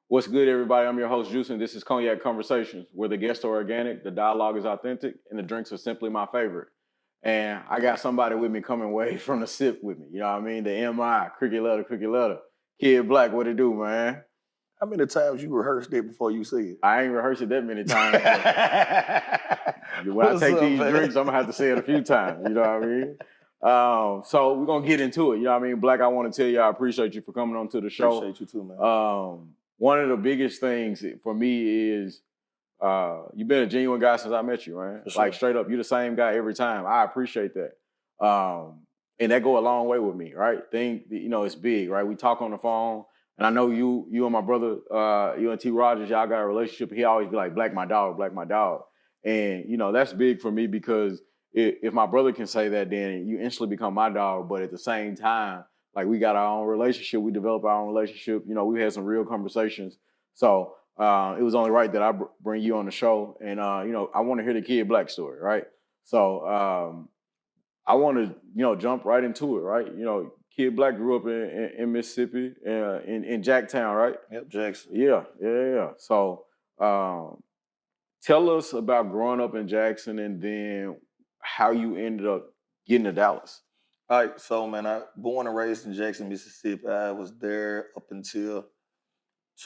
What's good, everybody? I'm your host, Juice, and this is Cognac Conversations, where the guests are organic, the dialogue is authentic, and the drinks are simply my favorite. And I got somebody with me coming way from the sip with me. You know what I mean? The MI, cricket letter. Kid Blakk, what it do, man? How many times you rehearsed it before you see it? I ain't rehearsed it that many times. When I take these drinks, I'm going to have to say it a few times. You know what I mean? So we're going to get into it. You know what I mean? Blakk, I want to tell you I appreciate you for coming on to the show. Appreciate you too, man. One of the biggest things for me is you've been a genuine guy since I met you, man. Sure. Like straight up, you're the same guy every time. I appreciate that. And that go a long way with me, right? It's big, right? We talk on the phone, and I know you and my brother, you and T. Rogers, y'all got a relationship. He always be like, Blakk my dog, Blakk my dog. And, that's big for me because if my brother can say that, then you instantly become my dog. But at the same time, like we got our own relationship, we develop our own relationship. We had some real conversations. So it was only right that I bring you on the show. And, I want to hear the Kid Blakk story, right? So I want to, jump right into it, right? Kid Blakk grew up in Mississippi, in Jacktown, right? Yep, Jackson. Yeah. So tell us about growing up in Jackson and then how you ended up getting to Dallas. All right, so man, I born and raised in Jackson, Mississippi. I was there up until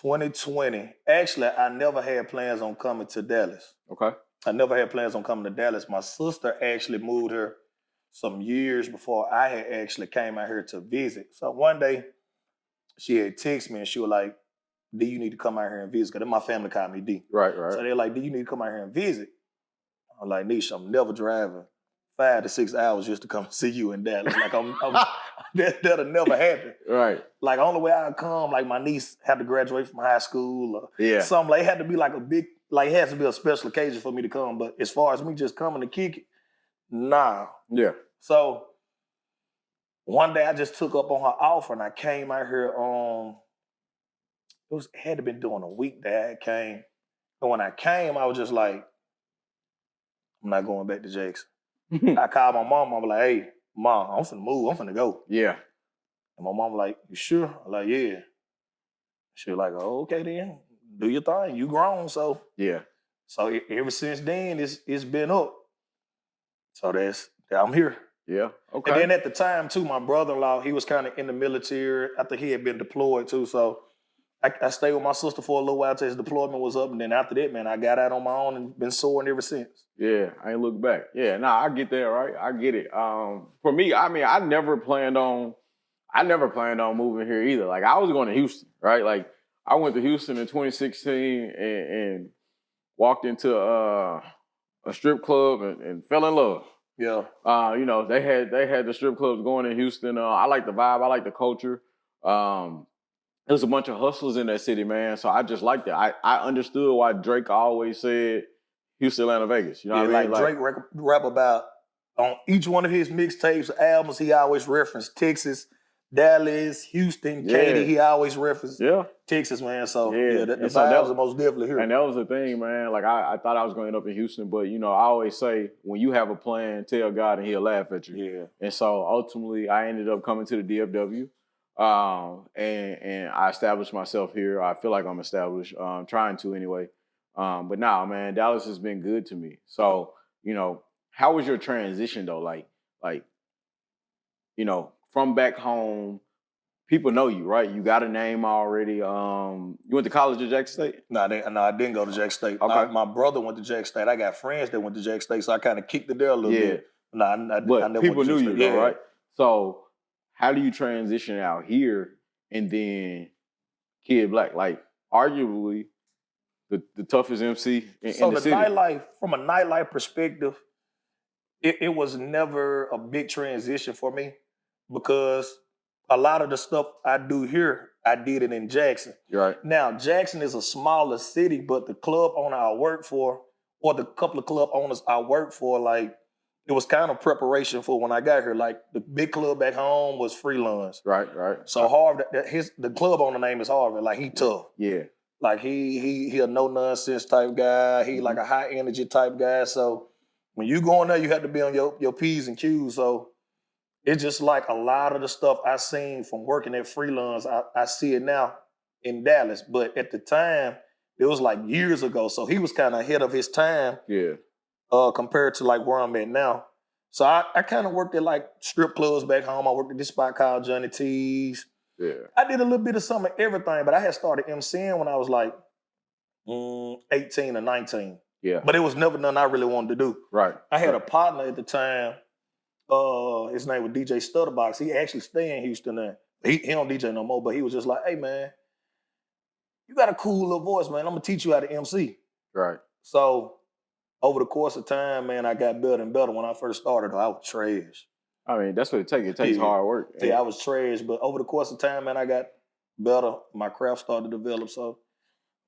2020. Actually, I never had plans on coming to Dallas. Okay. I never had plans on coming to Dallas. My sister actually moved here some years before I had actually came out here to visit. So one day, she had texted me and she was like, D, you need to come out here and visit. Because my family called me D. Right. So they're like, D, you need to come out here and visit. I'm like, Nisha, I'm never driving 5 to 6 hours just to come see you in Dallas. Like that'll never happen. Right. Like only way I come, like my niece had to graduate from high school or something. Like it had to be like it has to be a special occasion for me to come. But as far as me just coming to kick it, nah. Yeah. So one day I just took up on her offer and I came out here on, it had to been during a week that I came. And when I came, I was just like, I'm not going back to Jackson. I called my mom. I was like, hey, Mom, I'm finna move. I'm finna go. Yeah. And my mom was like, you sure? I'm like, yeah. She was like, oh, okay then. Do your thing. You grown, so. Yeah. So ever since then, it's been up. So I'm here. Yeah. Okay. And then at the time, too, my brother-in-law, he was kind of in the military. I think he had been deployed, too. So I stayed with my sister for a little while till his deployment was up. And then after that, man, I got out on my own and been soaring ever since. Yeah, I ain't looked back. Yeah, I get that, right? I get it. For me, I mean, I never planned on moving here either. Like, I was going to Houston, right? Like, I went to Houston in 2016 and walked into a strip club and fell in love. Yeah. They had the strip clubs going in Houston. I like the vibe. I like the culture. There's a bunch of hustlers in that city, man. So I just liked it. I understood why Drake always said Houston, Atlanta, Vegas. You know what I mean? Like Drake rap about on each one of his mixtapes, albums, he always referenced Texas, Dallas, Houston, Katy. He always referenced Texas, man. So the vibes are most definitely here. And that was the thing, man. Like I thought I was going to end up in Houston, but I always say when you have a plan, tell God and He'll laugh at you. Yeah. And so ultimately, I ended up coming to the DFW. And I established myself here. I feel like I'm established, trying to anyway. But nah, man, Dallas has been good to me. So, how was your transition though? Like, from back home, people know you, right? You got a name already. You went to college at Jackson State? No, I didn't go to Jackson State. Okay. My brother went to Jackson State. I got friends that went to Jackson State, so I kind of kicked it there a little bit. No, I never people went to knew Jackson you State. though, right? So how do you transition out here and then Kid Blakk? Like, arguably the toughest MC in the city. So nightlife, from a nightlife perspective, it was never a big transition for me because a lot of the stuff I do here, I did it in Jackson. Right. Now, Jackson is a smaller city, but the club owner I work for, or the couple of club owners I work for, like, it was kind of preparation for when I got here. Like, the big club back home was Freelance. Right. So Harvey, the club owner name is Harvey. Like, he tough. Yeah. Like, he a no-nonsense type guy. He like a high-energy type guy. So when you go in there, you have to be on your P's and Q's. So it's just like a lot of the stuff I seen from working at Freelance, I see it now in Dallas. But at the time, it was like years ago. So he was kind of ahead of his time. Yeah. Compared to like where I'm at now. So I kind of worked at like strip clubs back home. I worked at this spot called Johnny T's. Yeah. I did a little bit of some of everything, but I had started MCing when I was like 18 or 19. Yeah. But it was never nothing I really wanted to do. Right. I had a partner at the time. His name was DJ Stutterbox. He actually stay in Houston now. He don't DJ no more, but he was just like, hey, man, you got a cool little voice, man. I'm going to teach you how to MC. Right. So over the course of time, man, I got better and better. When I first started, I was trash. I mean, that's what it takes. It takes hard work. Yeah, I was trash. But over the course of time, man, I got better. My craft started to develop. So,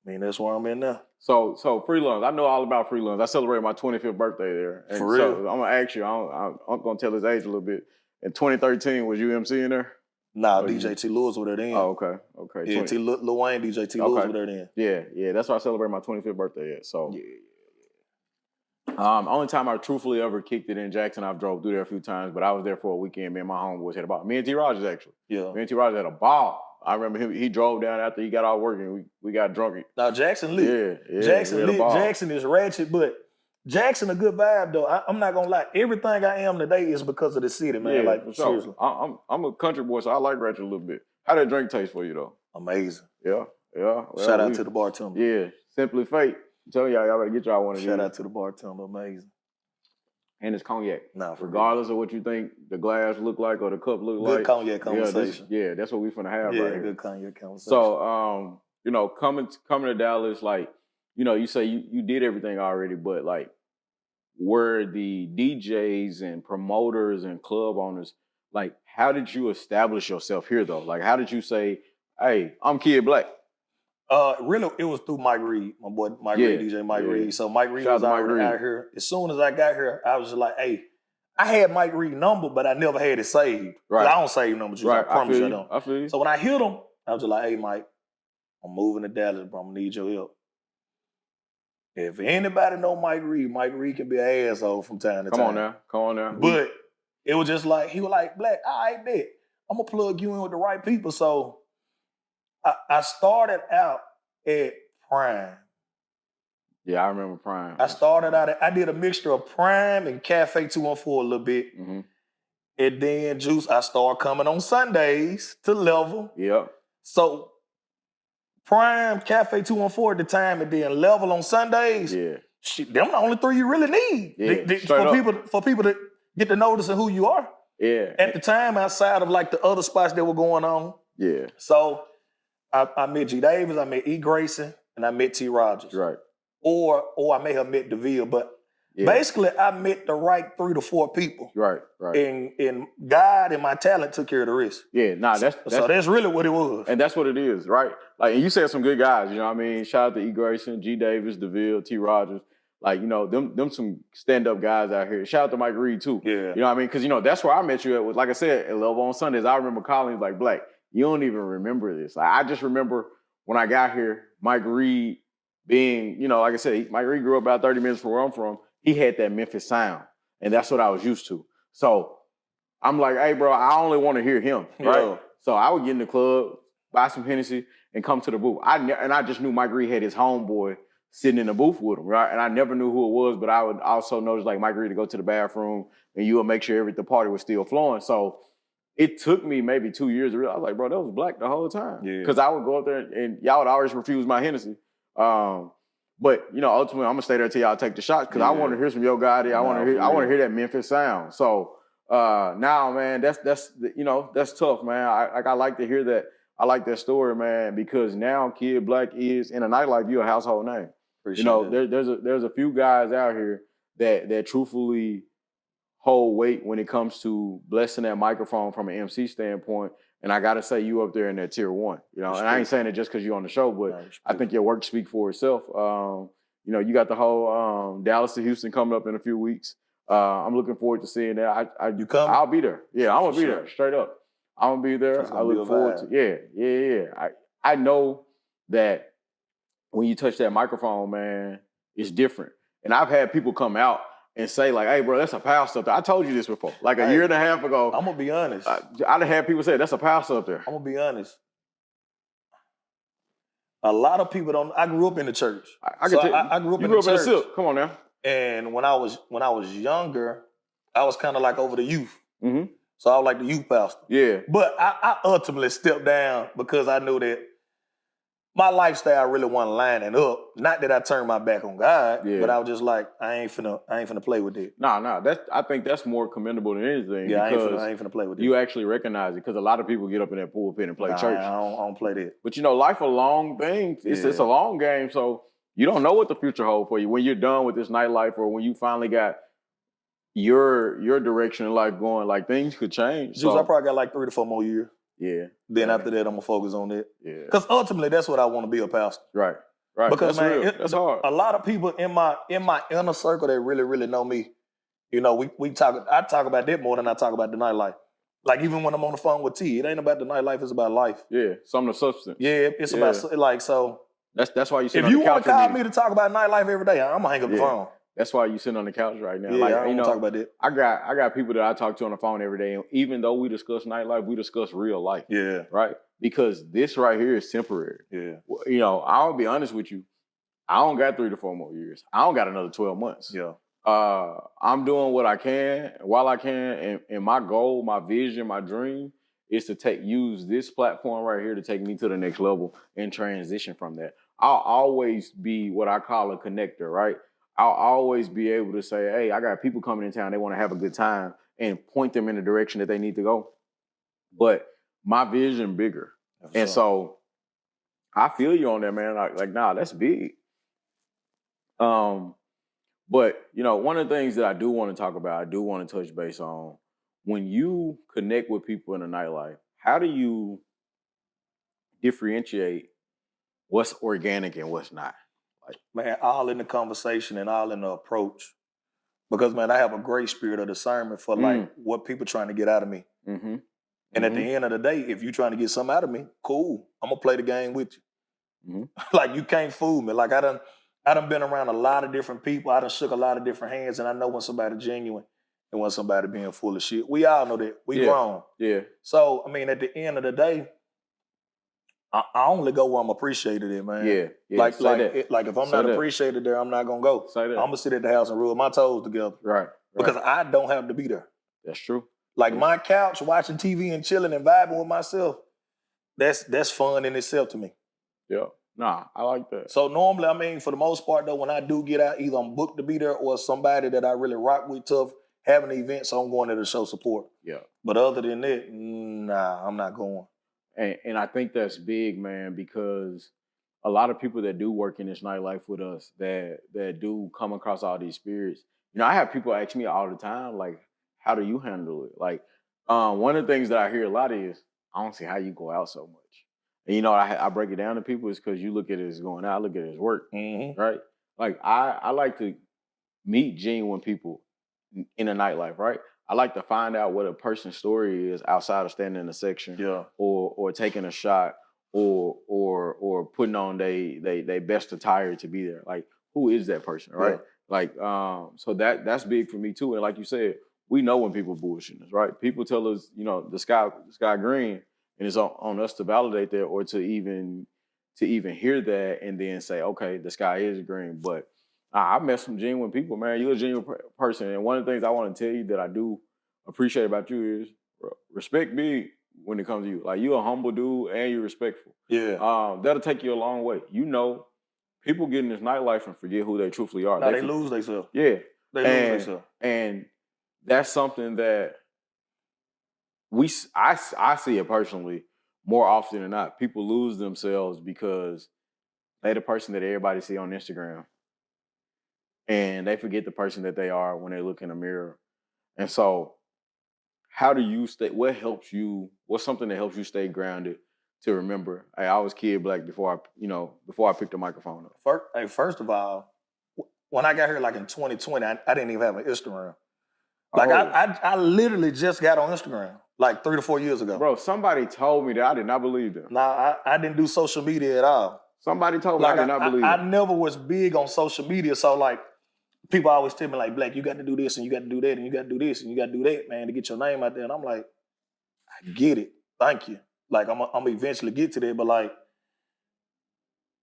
I mean, that's where I'm in now. So Freelance, I know all about Freelance. I celebrated my 25th birthday there. And For real? So I'm going to ask you, I'm going to tell his age a little bit. In 2013, was you MCing there? Nah, DJ T. Lewis was there then. Oh, okay. Yeah, Lil Wayne, DJ T. Lewis was there then. Yeah. That's why I celebrated my 25th birthday at. So, only time I truthfully ever kicked it in Jackson, I've drove through there a few times, but I was there for a weekend. Me and my homeboys had a ball. Me and T. Rogers, actually. Yeah. Me and T. Rogers had a ball. I remember him. He drove down after he got out working. We got drunk. Now, Jackson lit. Yeah. Jackson lit. Jackson is ratchet, but Jackson a good vibe, though. I'm not going to lie. Everything I am today is because of the city, man. Yeah, like, for seriously. sure. I'm a country boy, so I like ratchet a little bit. How that drink taste for you, though? Amazing. Yeah. Well, Shout out to the bartender. Yeah. Simply Fate. I'm telling y'all better get y'all one of these. Shout out to the bartender. Amazing. And it's cognac. Nah, regardless of what you think the glass look like or the cup look like. Good cognac conversation. Yeah, that's what we finna have right here. Good cognac conversation. So, coming to Dallas, like, you say you did everything already, but like, were the DJs and promoters and club owners, like, how did you establish yourself here though? Like, how did you say, hey, I'm Kid Blakk? Really, it was through Mike Reed, my boy Mike Reed, DJ Mike Reed. So Mike Reed was already out here. As soon as I got here, I was just like, hey, I had Mike Reed number, but I never had it saved. Right. I don't save numbers. Right. I promise you I don't. I feel you. So when I hit him, I was just like, hey, Mike, I'm moving to Dallas, bro. I'm going to need your help. If anybody know Mike Reed can be an asshole from time to time. Come on now. But it was just like, he was like, Blakk, all right, bet. I'm going to plug you in with the right people. So I started out at Prime. Yeah, I remember Prime. I did a mixture of Prime and Cafe 214 a little bit. Mm-hmm. And then Juice, I started coming on Sundays to Level. Yep. So Prime, Cafe 214 at the time, and then Level on Sundays. Yeah. Shit, them the only three you really need. Yeah, for people to get to notice who you are. Yeah. At the time, outside of like the other spots that were going on. Yeah. So I met G. Davis, I met E. Grayson, and I met T. Rogers. Right. Or I may have met DeVille, but basically I met the right 3 to 4 people. Right. And God and my talent took care of the rest. Yeah, so that's really what it was. And that's what it is, right? Like, and you said some good guys, you know what I mean? Shout out to E. Grayson, G. Davis, DeVille, T. Rogers. Like, them some stand-up guys out here. Shout out to Mike Reed, too. Yeah. You know what I mean? Because, that's where I met you at. Like I said, at Level on Sundays, I remember calling like, Blakk, you don't even remember this. Like, I just remember when I got here, Mike Reed being, like I said, Mike Reed grew up about 30 minutes from where I'm from. He had that Memphis sound, and that's what I was used to. So I'm like, hey, bro, I only want to hear him, right? Yeah. So I would get in the club, buy some Hennessy, and come to the booth. I just knew Mike Reed had his homeboy sitting in the booth with him, right? And I never knew who it was, but I would also notice, like, Mike Reed to go to the bathroom, and you would make sure the party was still flowing. So it took me maybe 2 years to realize, like, bro, that was Blakk the whole time. Yeah. Because I would go up there, and y'all would always refuse my Hennessy. But ultimately, I'm gonna stay there till y'all take the shots because I want to hear some Yo Gotti. I want to hear that Memphis sound. So now, man, that's tough, man. I like to hear that. I like that story, man, because now Kid Blakk is in a nightlife. You're a household name. There's a few guys out here that truthfully hold weight when it comes to blessing that microphone from an MC standpoint And I gotta say, you up there in that tier 1. You know, and I ain't saying it just because you're on the show, but I think your work speaks for itself. You know, you got the whole Dallas to Houston coming up in a few weeks. I'm looking forward to seeing that. You coming? I'll be there. Yeah, I'm gonna be there. Straight up, I'm gonna be there. I look forward to. Yeah. I know that when you touch that microphone, man, it's different. And I've had people come out and say, like, hey, bro, that's a pastor up there. I told you this before. Like a year and a half ago. I'm going to be honest. I'd have had people say, that's a pastor up there. I'm going to be honest. A lot of people don't. I grew up in the church. I grew up in the church. In the Come on now. And when I was younger, I was kind of like over the youth. Mm-hmm. So I was like the youth pastor. Yeah. But I ultimately stepped down because I knew that my lifestyle really wasn't lining up. Not that I turned my back on God, but I was just like, I ain't finna play with it. Nah. I think that's more commendable than anything. Yeah, I ain't finna play with it. You actually recognize it, because a lot of people get up in that pulpit and play church. I don't play that. But you know, life a long thing. It's a long game, so you don't know what the future holds for you. When you're done with this nightlife, or when you finally got your direction in life going, like, things could change. So I probably got like 3 to 4 more years. Yeah. Then after that, I'm gonna focus on that. Yeah. Because ultimately, that's what I want to be, a pastor. Right. Because that's that's hard. A lot of people in my inner circle that really, really know me, you know, I talk about that more than I talk about the nightlife. Like, even when I'm on the phone with T, it ain't about the nightlife, it's about life. Yeah, some of the substance. Yeah, it's about, like, so. That's why you sit if on the couch. If you want to call me to talk about nightlife every day, I'm gonna hang up the phone. That's why you sitting on the couch right now. Yeah, like, I don't talk about that. I got people that I talk to on the phone every day, and even though we discuss nightlife, we discuss real life. Yeah. Right? Because this right here is temporary. Yeah. You know, I'll be honest with you. I don't got 3 to 4 more years. I don't got another 12 months. Yeah. I'm doing what I can while I can, and my goal, my vision, my dream is to use this platform right here to take me to the next level and transition from that. I'll always be what I call a connector, right? I'll always be able to say, hey, I got people coming in town, they want to have a good time, and point them in the direction that they need to go. But my vision bigger. And so I feel you on that, man. Like, nah, that's big. But, you know, one of the things that I do want to talk about, I do want to touch base on, when you connect with people in the nightlife, how do you differentiate what's organic and what's not? Like, man, all in the conversation and all in the approach. Because, man, I have a great spirit of discernment for, like, what people trying to get out of me. Mm-hmm. And at the end of the day, if you're trying to get something out of me, cool. I'm going to play the game with you. Mm-hmm. Like, you can't fool me. Like, I done been around a lot of different people. I done shook a lot of different hands, and I know when somebody's genuine and when somebody being full of shit. We all know that. We grown. Yeah. So, I mean, at the end of the day, I only go where I'm appreciated in, man. Yeah. Like if I'm not appreciated there, I'm not gonna go. I'm gonna sit at the house and rub my toes together. Right. Because I don't have to be there. That's true. Like, my couch, watching TV and chilling and vibing with myself, that's fun in itself to me. Yeah. Nah, I like that. So normally, I mean, for the most part though, when I do get out, either I'm booked to be there or somebody that I really rock with tough having an event, so I'm going there to show support. Yeah. But other than that, nah, I'm not going. And I think that's big, man, because a lot of people that do work in this nightlife with us, that do come across all these spirits. You know, I have people ask me all the time, like, how do you handle it? Like, one of the things that I hear a lot is, I don't see how you go out so much. And, you know, I break it down to people is because you look at it as going out, I look at it as work, right? Like, I like to meet genuine people in the nightlife, right? I like to find out what a person's story is outside of standing in a section, or taking a shot, or putting on they best attire to be there. Like, who is that person, right? Yeah. Like, so that's big for me too. And like you said, we know when people bullshitting us, right? People tell us, you know, the sky green, and it's on us to validate that, or to even hear that and then say, okay, the sky is green. But I've met some genuine people, man. You're a genuine person. And one of the things I want to tell you that I do appreciate about you is respect big when it comes to you. Like, you're a humble dude and you're respectful. Yeah. That'll take you a long way. You know, people get in this nightlife and forget who they truthfully are. No, they lose themselves. Yeah. They lose themselves. And that's something that I see it personally more often than not. People lose themselves because they're the person that everybody see on Instagram. And they forget the person that they are when they look in the mirror. And so how do you stay? What helps you? What's something that helps you stay grounded to remember? Hey, I was Kid Blakk before I picked the microphone up. First of all, when I got here like in 2020, I didn't even have an Instagram. Like Oh. I literally just got on Instagram like 3 to 4 years ago. Bro, somebody told me that. I did not believe them. Nah, I didn't do social media at all. Somebody told me. Like I did not believe I them. never was big on social media. So like people always tell me like, Blakk, you got to do this and you got to do that and you got to do this and you got to do that, man, to get your name out there. And I'm like, I get it. Thank you. Like I'm gonna eventually get to that, but like,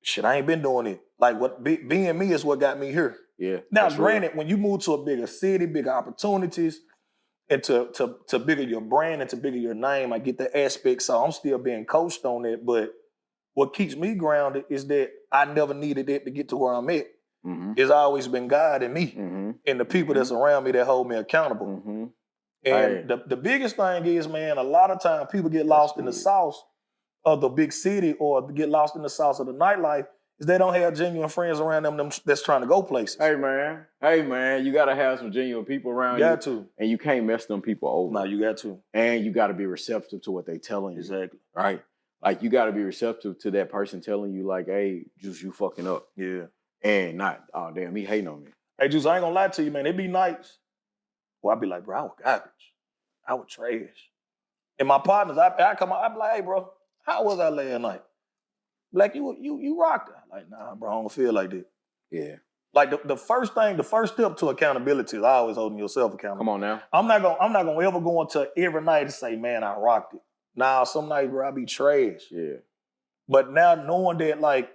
shit, I ain't been doing it. Like being me is what got me here. Yeah. Now, granted, when you move to a bigger city, bigger opportunities, and to bigger your brand and to bigger your name, I get the aspect. So I'm still being coached on it. But what keeps me grounded is that I never needed it to get to where I'm at. Mm-hmm. It's always been God and me Mm-hmm. and the people that's around me that hold me accountable. Mm-hmm. And the biggest thing is, man, a lot of times people get lost in the sauce of the big city or get lost in the sauce of the nightlife is they don't have genuine friends around them that's trying to go places. Hey, man, you got to have some genuine people around you. Got to. And you can't mess them people over. No, you got to. And you got to be receptive to what they telling you. Exactly. Right? Like, you got to be receptive to that person telling you, like, hey, Juice, you fucking up. Yeah. And not, oh, damn, he hating on me. Hey, Juice, I ain't gonna lie to you, man. It be nights. Well, I'd be like, bro, I was garbage. I was trash. And my partners, I come out, I be like, hey, bro, how was I last night? Like, you rocked it. Like, nah, bro, I don't feel like that. Yeah. Like the first step to accountability is always holding yourself accountable. Come on now. I'm not gonna ever go into every night and say, man, I rocked it. Now, some nights, bro, I be trash. Yeah. But now knowing that, like,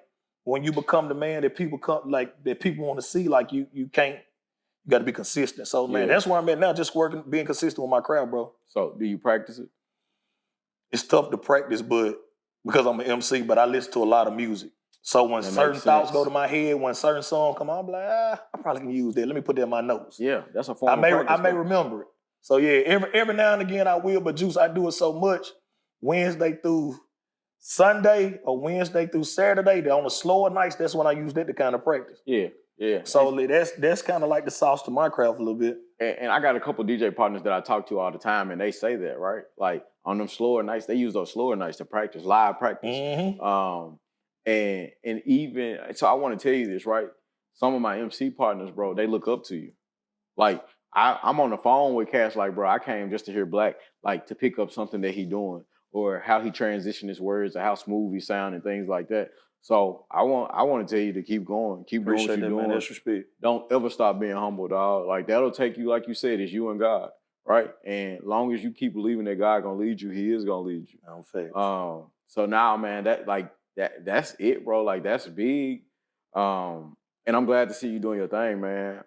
when you become the man that people want to see, like you got to be consistent. So, man, that's where I'm at now, just being consistent with my crowd, bro. So, do you practice it? It's tough to practice, but because I'm an MC, but I listen to a lot of music. So when certain thoughts go to my head, when certain songs come on, I'm like, I probably can use that. Let me put that in my notes. Yeah, that's a form of practice. I may remember it. So yeah, every now and again I will, but Juice, I do it so much Wednesday through Sunday or Wednesday through Saturday. On the slower nights, that's when I use that to kind of practice. Yeah. So that's kind of like the sauce to my craft a little bit. And I got a couple DJ partners that I talk to all the time, and they say that, right? Like on them slower nights, they use those slower nights to practice, live practice. Mm-hmm. And even so, I want to tell you this, right? Some of my MC partners, bro, they look up to you. Like I'm on the phone with Cash, like, bro, I came just to hear Blakk, like to pick up something that he doing or how he transitioned his words or how smooth he sound and things like that. So I want to tell you to keep going, keep doing what you're doing. Man. That's respect. Don't ever stop being humble, dog. Like that'll take you, like you said, it's you and God, right? And long as you keep believing that God gonna lead you, He is gonna lead you. I'm fair. So now, man, that's it, bro. Like that's big. And I'm glad to see you doing your thing, man.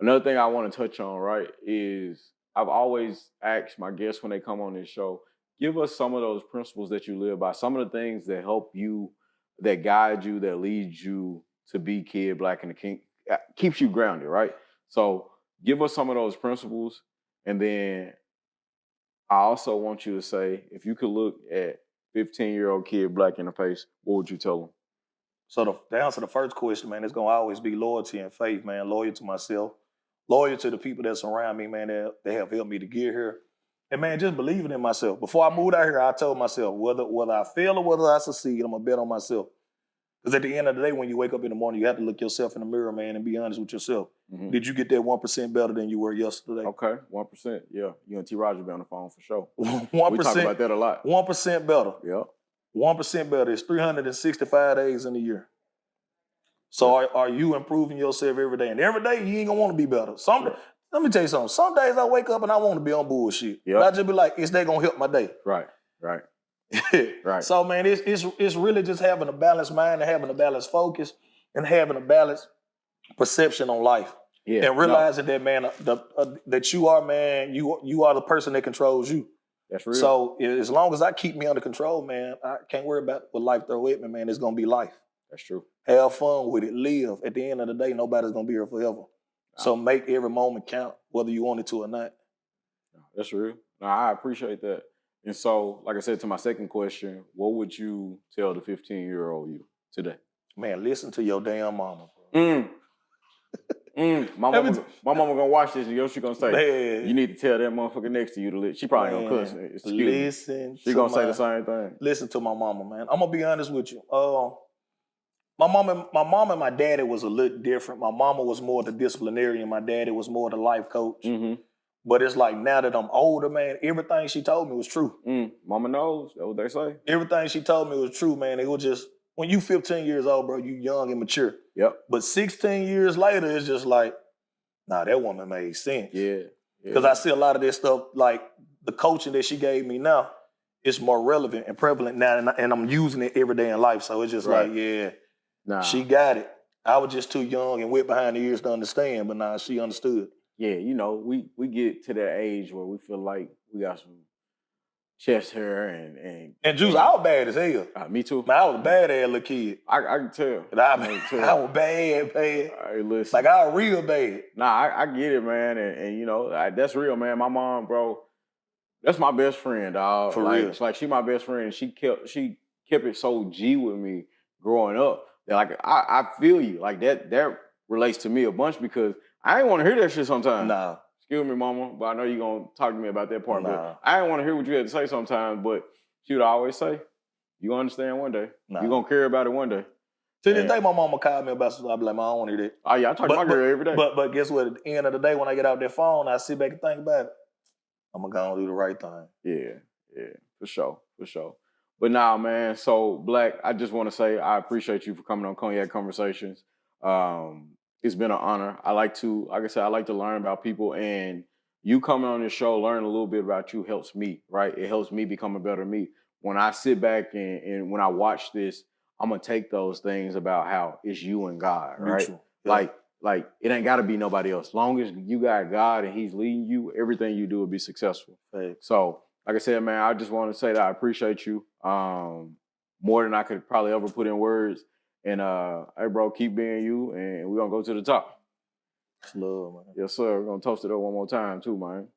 Another thing I want to touch on, right, is I've always asked my guests when they come on this show, give us some of those principles that you live by, some of the things that help you, that guide you, that lead you to be Kid Blakk and the King, keeps you grounded, right? So give us some of those principles. And then I also want you to say, if you could look at 15-year-old Kid Blakk in the face, what would you tell him? So the answer to the first question, man, it's going to always be loyalty and faith, man. Loyal to myself, loyal to the people that's around me, man, that have helped me to get here. And, man, just believing in myself. Before I moved out here, I told myself, whether I fail or whether I succeed, I'm going to bet on myself. Because at the end of the day, when you wake up in the morning, you have to look yourself in the mirror, man, and be honest with yourself. Mm-hmm. Did you get that 1% better than you were yesterday? Okay, 1%. Yeah, you and T. Roger be on the phone for sure. 1%. We talk about that a lot. 1% better. Yeah. 1% better. It's 365 days in a year. So are you improving yourself every day? And every day you ain't gonna want to be better. Let me tell you something. Some days I wake up and I want to be on bullshit. Yep. But I just be like, is that gonna help my day? Right. Right. So man, it's really just having a balanced mind and having a balanced focus and having a balanced perception on life. Yeah. And realizing that, man, that you are, man, you are the person that controls you. That's real. So as long as I keep me under control, man, I can't worry about what life throw at me, man. It's gonna be life. That's true. Have fun with it. Live. At the end of the day, nobody's gonna be here forever. So make every moment count, whether you want it to or not. That's real. No, I appreciate that. And so, like I said to my second question, what would you tell the 15-year-old you today? Man, listen to your damn mama, bro. My mama gonna watch this, and yo, she gonna say, Man. "You need to tell that motherfucker next to you to listen." She probably gonna cuss. Excuse me. She gonna say the same thing. Listen to my mama, man. I'm gonna be honest with you. My mom and my daddy was a little different. My mama was more the disciplinarian. My daddy was more the life coach. Mm-hmm. But it's like now that I'm older, man, everything she told me was true. Mama knows. That's what they say. Everything she told me was true, man. It was just, when you 15 years old, bro, you young and mature. Yep. But 16 years later, it's just like, nah, that woman made sense. Yeah. Because I see a lot of this stuff, like the coaching that she gave me now, it's more relevant and prevalent now, and I'm using it every day in life. So it's just like, yeah, she got it. I was just too young and wet behind the ears to understand, but nah, she understood. Yeah, you know, we get to that age where we feel like we got some chest hair and Juice, I was bad as hell. Me too. Man, I was a bad ass little kid. I can tell. I was bad. Hey, listen. Like, I was real bad. Nah, I get it, man, and you know, that's real, man. My mom, bro, that's my best friend, dog. For real. It's like she my best friend, and she kept it so G with me growing up. That, like, I feel you. Like, that relates to me a bunch, because I ain't want to hear that shit sometimes. Nah. Excuse me, mama, but I know you're going to talk to me about that part. Nah. But I didn't want to hear what you had to say sometimes, but she would always say, you're going to understand one day. Nah. You're going to care about it one day. To this day, my mama called me about something. I'd be like, I don't want to hear that. Oh, yeah, I talk to my girl every day. But guess what? At the end of the day, when I get out that phone, I sit back and think about it. I'm going to go and do the right thing. Yeah, for sure. But nah, man, so Blakk, I just want to say I appreciate you for coming on Cognac Conversations. It's been an honor. Like I said, I like to learn about people, and you coming on this show, learn a little bit about you helps me, right? It helps me become a better me. When I sit back and when I watch this, I'm going to take those things about how it's you and God, right? Yeah. Like it ain't got to be nobody else. As long as you got God and he's leading you, everything you do will be successful. Right. So, like I said, man, I just want to say that I appreciate you more than I could probably ever put in words. And, hey, bro, keep being you, and we're going to go to the top. It's love, man. Yes, sir. We're going to toast it up one more time, too, man.